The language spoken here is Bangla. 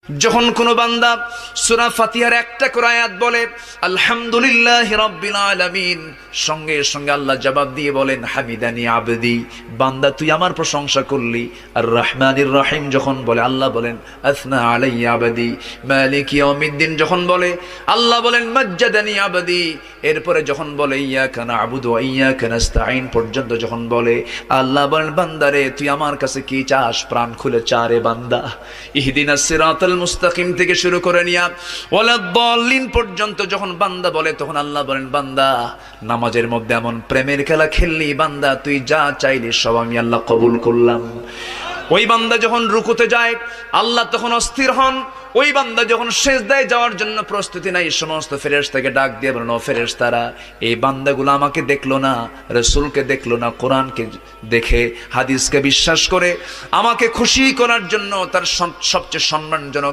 যখন কোন বান্দা সূরা ফাতিহার একটা করে আয়াত বলে আলহামদুলিল্লাহি রাব্বিল আলামিন, সঙ্গে সঙ্গে আল্লাহ জবাব দিয়ে বলেন হামিদানি আবদি, বান্দা তুই আমার প্রশংসা করলি। আর রহমানির রহিম যখন বলে আল্লাহ বলেন আসনা আলাইয়া আবদি। মালিক ইয়াউমিদ্দিন যখন বলে আল্লাহ বলেন মাজ্জাদানি আবদি। এরপরে যখন বলে ইয়াকা না'বুদু ওয়া ইয়াকা নাস্তাঈন পর্যন্ত যখন বলে আল্লাহ বলেন বান্দারে তুই আমার কাছে কি চাস, প্রাণ খুলে চারে বান্দা। ইহদিনাস সিরাতাল মুস্তাকিম থেকে শুরু করে নিয়া ওয়ালাদ-দাল্লিন পর্যন্ত যখন বান্দা বলে তখন আল্লাহ বলেন বান্দা নামাজের মধ্যে এমন প্রেমের খেলা খেললি বান্দা, তুই যা চাইলি সব আমি আল্লাহ কবুল করলাম। ওই বান্দা যখন রুকুতে যায় আল্লাহ তখন অস্থির হন। ওই বান্দা যখন সিজদায় যাওয়ার জন্য প্রস্তুতি নাই, সমস্ত ফেরেশতাকে ডাক দিয়ে বলেন ও ফেরেশতারা, এই বান্দাগুলো আমাকে দেখলো না, রাসূলকে দেখলো না, কোরআনকে দেখে হাদিসকে বিশ্বাস করে আমাকে খুশি করার জন্য তার সবচেয়ে সম্মানজনক